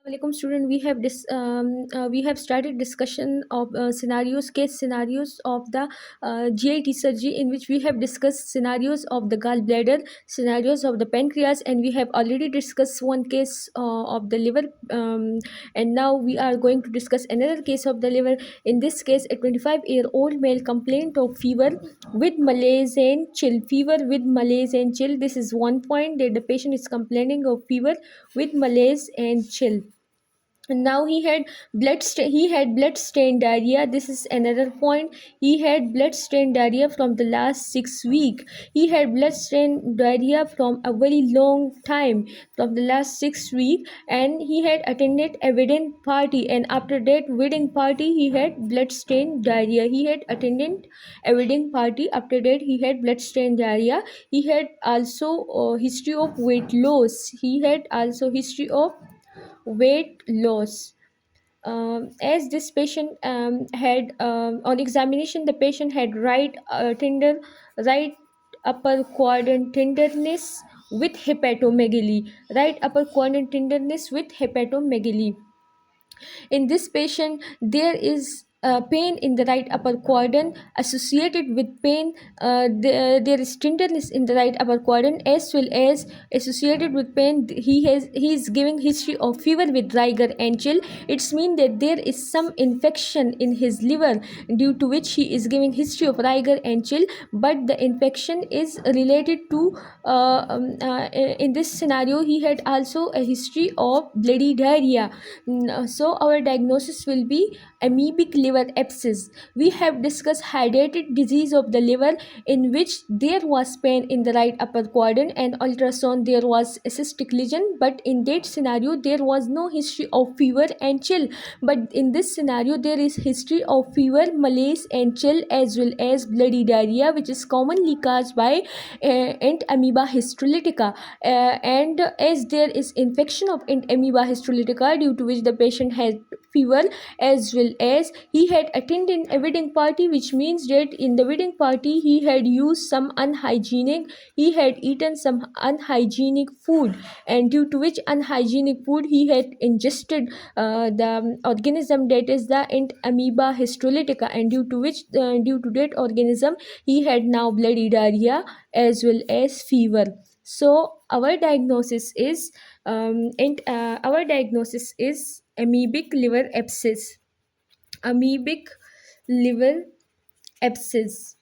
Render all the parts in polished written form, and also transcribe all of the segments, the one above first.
Assalamualaikum student, we have started discussion of case scenarios of the GIT surgery, in which we have discussed scenarios of the gallbladder, scenarios of the pancreas, and we have already discussed one case of the liver, and now we are going to discuss another case of the liver. In this case, a 25-year-old male complained of fever with malaise and chill. Fever with malaise and chill. This is one point, that the patient is complaining of fever with malaise and chill. And now he had blood stain diarrhea. This is another point. He had blood stain diarrhea from the last 6 weeks. He had blood stain diarrhea from a very long time, from the last 6 weeks, and he had attended a wedding party, and after that wedding party he had blood stain diarrhea. He had attended a wedding party. After that he had blood stain diarrhea. He had also history of weight loss. He had also history of weight loss. As this patient had on examination, the patient had right upper quadrant tenderness with hepatomegaly. Right upper quadrant tenderness with hepatomegaly. In this patient, there is pain in the right upper quadrant. Associated with pain, there is tenderness in the right upper quadrant, as well as associated with pain he is giving history of fever with rigor and chill. It's mean that there is some infection in his liver, due to which he is giving history of rigor and chill, but the infection is related to in this scenario he had also a history of bloody diarrhea. So our diagnosis will be amoebic liver abscess. We have discussed hydrated disease of the liver, in which there was pain in the right upper quadrant, and ultrasound there was a cystic lesion, but in that scenario there was no history of fever and chill. But in this scenario there is history of fever, malaise and chill, as well as bloody diarrhea, which is commonly caused by ant amoeba histolytica. And as there is infection of ant amoeba histolytica, due to which the patient had fever, as well as he had attended a wedding party, which means that in the wedding party he had used some unhygienic he had eaten some unhygienic food, and due to which unhygienic food he had ingested the organism, that is the ant amoeba histolytica, and due to that organism he had now bloody diarrhea as well as fever. So our diagnosis is amoebic liver abscess. Amoebic liver abscess.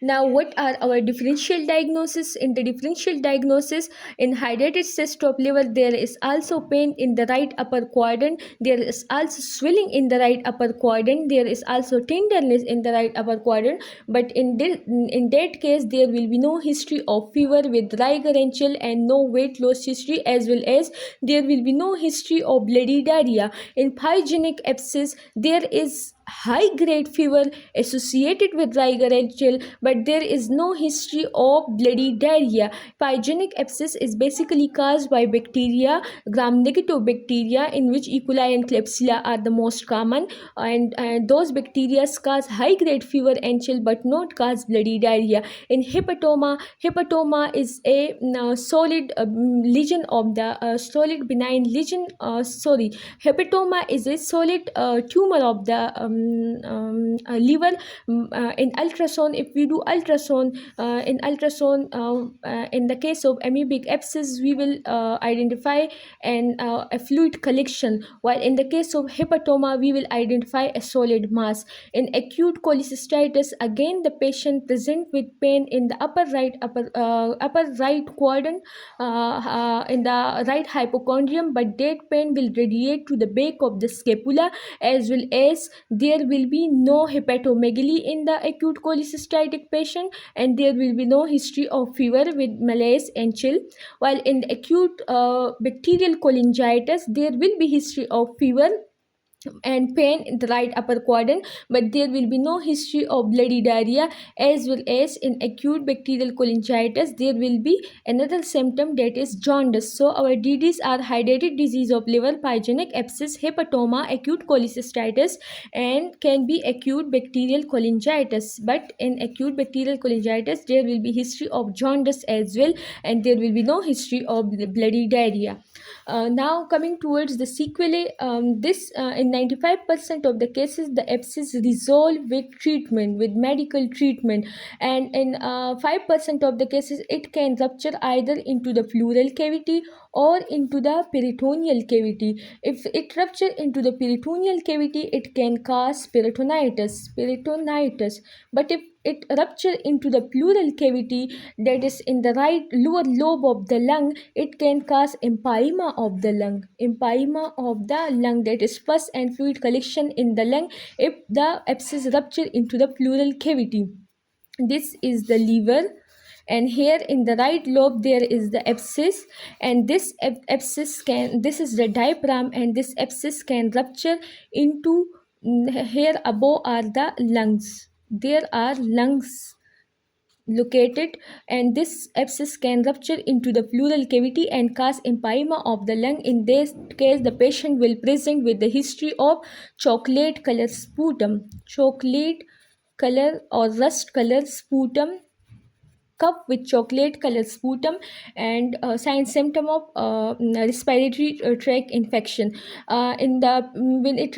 Now, what are our differential diagnosis? In the differential diagnosis, in hydrated cyst of liver, there is also pain in the right upper quadrant. There is also swelling in the right upper quadrant. There is also tenderness in the right upper quadrant. But in that case, there will be no history of fever with rigor and chill, and no weight loss history, as well as there will be no history of bloody diarrhea. In pyogenic abscess, there is high grade fever associated with rigor and chill, but there is no history of bloody diarrhea. Pyogenic abscess is basically caused by bacteria, gram-negative bacteria, in which E. coli and Klebsiella are the most common, and those bacteria cause high grade fever and chill, but not cause bloody diarrhea. In hepatoma is a solid lesion of the solid benign lesion. Hepatoma is a solid tumor of the liver. In ultrasound, if we do ultrasound, in the case of amoebic abscess, we will identify a fluid collection, while in the case of hepatoma we will identify a solid mass. In acute cholecystitis, again the patient present with pain in the upper right quadrant, in the right hypochondrium, but that pain will radiate to the back of the scapula, as well as there will be no hepatomegaly in the acute cholecystitic patient, and there will be no history of fever with malaise and chill. While in acute bacterial cholangitis, there will be history of fever and pain in the right upper quadrant, but there will be no history of bloody diarrhea, as well as in acute bacterial cholangitis there will be another symptom, that is jaundice. So our DDs are hydrated disease of liver, pyogenic abscess, hepatoma, acute cholecystitis, and can be acute bacterial cholangitis. But in acute bacterial cholangitis there will be history of jaundice as well, and there will be no history of bloody diarrhea. Now coming towards the sequelae, this in 95% of the cases the abscess resolve with treatment, with medical treatment, and in 5% of the cases it can rupture either into the pleural cavity or into the peritoneal cavity. If it rupture into the peritoneal cavity, it can cause peritonitis. But if it rupture into the pleural cavity, that is in the right lower lobe of the lung, it can cause empyema of the lung. Empyema of the lung, that is pus and fluid collection in the lung if the abscess rupture into the pleural cavity. This is the liver, and here in the right lobe there is the abscess, and this abscess can, this is the diaphragm, and this abscess can rupture into, here above are the lungs. There are lungs located, and this abscess can rupture into the pleural cavity and cause empyema of the lung. In this case, the patient will present with the history of chocolate color sputum, chocolate color or rust color sputum, cup with chocolate color sputum, and sign symptom of respiratory tract infection. In the when it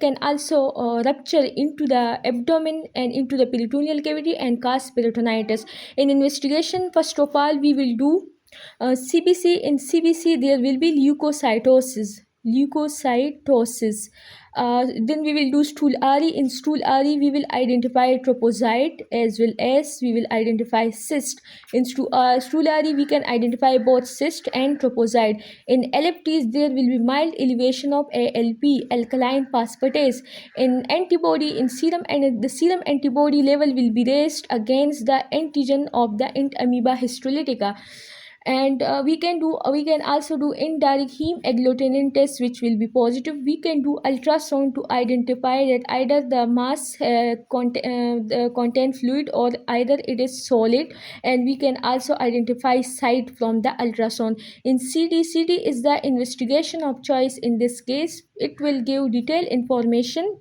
can also rupture into the abdomen and into the peritoneal cavity and cause peritonitis. In investigation, first of all we will do CBC. In CBC there will be leukocytosis. Then we will do stool RE. In stool RE we will identify tropocyte as well as we will identify cyst. In stool RE we can identify both cyst and tropocyte. In LFTs there will be mild elevation of ALP, alkaline phosphatase. In antibody, in serum, and the serum antibody level will be raised against the antigen of the int amoeba histolytica. And we can also do indirect heme agglutinin test, which will be positive. We can do ultrasound to identify that either the mass contain fluid or either it is solid, and we can also identify site from the ultrasound. In CD is the investigation of choice. In this case it will give detailed information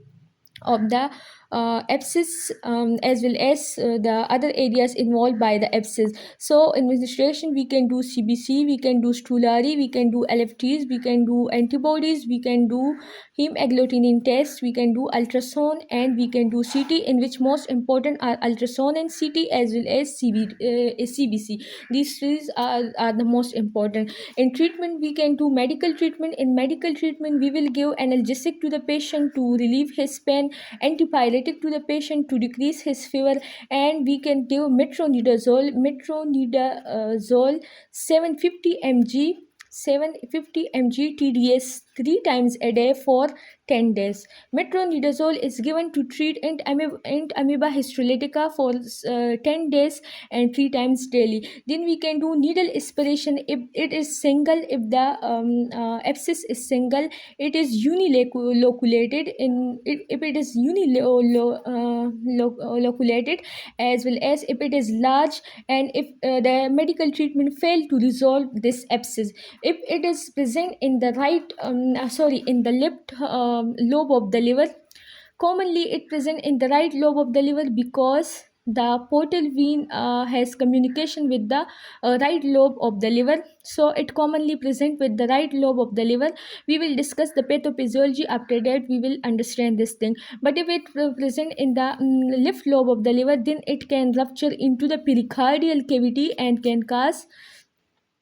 of the abscess, as well as the other areas involved by the abscess. So in registration we can do CBC, we can do Stulari, we can do LFTs, we can do antibodies, we can do heme agglutinin test, we can do ultrasound, and we can do CT, in which most important are ultrasound and CT as well as CBC. These three are the most important. In treatment we can do medical treatment. In medical treatment we will give analgesic to the patient to relieve his pain, antipyretic to the patient to decrease his fever, and we can give metronidazole 750 mg TDS 3 times a day for 10 days. Metronidazole is given to treat int amoeba histolytica for 10 days and 3 times daily. Then we can do needle aspiration if it is single. If the abscess is single, it is uniloculated. If it is uniloculated, as well as if it is large, and if the medical treatment failed to resolve this abscess. If it is present in the in the left lobe of the liver, commonly it present in the right lobe of the liver because the portal vein has communication with the right lobe of the liver, so it commonly present with the right lobe of the liver. We will discuss the pathophysiology. After that we will understand this thing. But if it present in the left lobe of the liver, then it can rupture into the pericardial cavity and can cause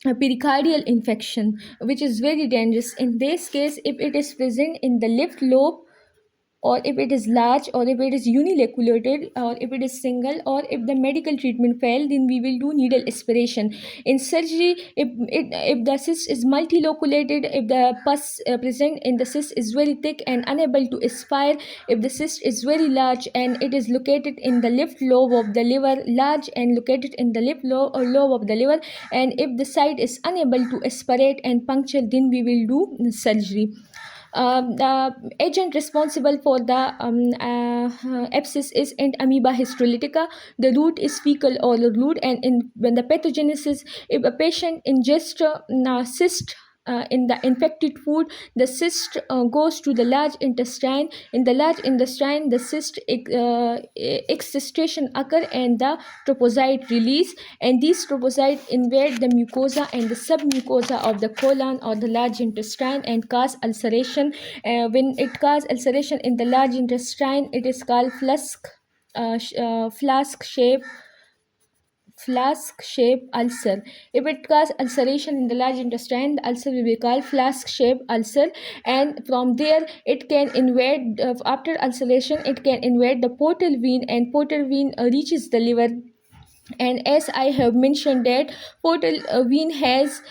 a pericardial infection, which is very dangerous. In this case, if it is present in the left lobe, or if it is large, or if it is uniloculated, or if it is single, or if the medical treatment failed, then we will do needle aspiration. In surgery, if the cyst is multiloculated, if the pus present in the cyst is very thick and unable to aspire, if the cyst is very large and it is located in the left lobe of the liver, large and located in the left lobe of the liver, and if the site is unable to aspirate and puncture, then we will do surgery. The agent responsible for the abscess is ant amoeba histolytica. The root is fecal oral root, and when the pathogenesis, if a patient ingests cyst in the infected food, the cyst goes to the large intestine. In the large intestine, the cyst excitation occur and the trypocyte release, and these trypocytes invade the mucosa and the submucosa of the colon or the large intestine and cause ulceration. When it causes ulceration in the large intestine, it is called flask shape ulcer. If it causes ulceration in the large intestine, the ulcer will be called flask shape ulcer, and from there it can invade, after ulceration it can invade the portal vein, and portal vein reaches the liver. And as I have mentioned that portal vein has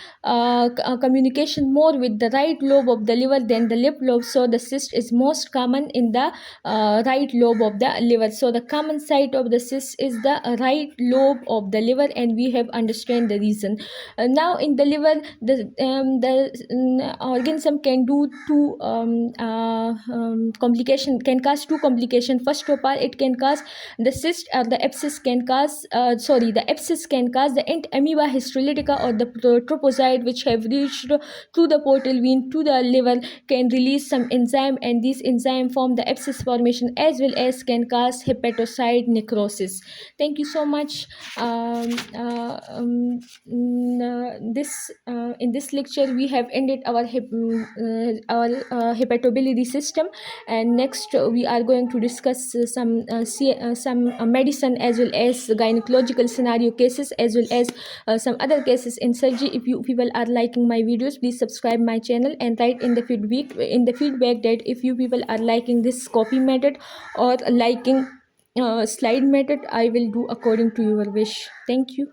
communication more with the right lobe of the liver than the left lobe, so the cyst is most common in the right lobe of the liver. So the common site of the cyst is the right lobe of the liver, and we have understand the reason. Now in the liver, the organism can do two complication, can cause two complication. First of all, it can cause the cyst or the abscess can cause the abscess can cause the amoeba histolytica, or the trypocyte which have reached through the portal vein to the liver can release some enzyme, and these enzyme form the abscess formation, as well as can cause hepatocyte necrosis. Thank you so much. This In this lecture we have ended our hepatobiliary system, and next we are going to discuss some medicine, as well as gynecological scenario cases, as well as some other cases in surgery. If you people are liking my videos, please subscribe my channel and write in the feedback that if you people are liking this copy method or liking slide method, I will do according to your wish. Thank you.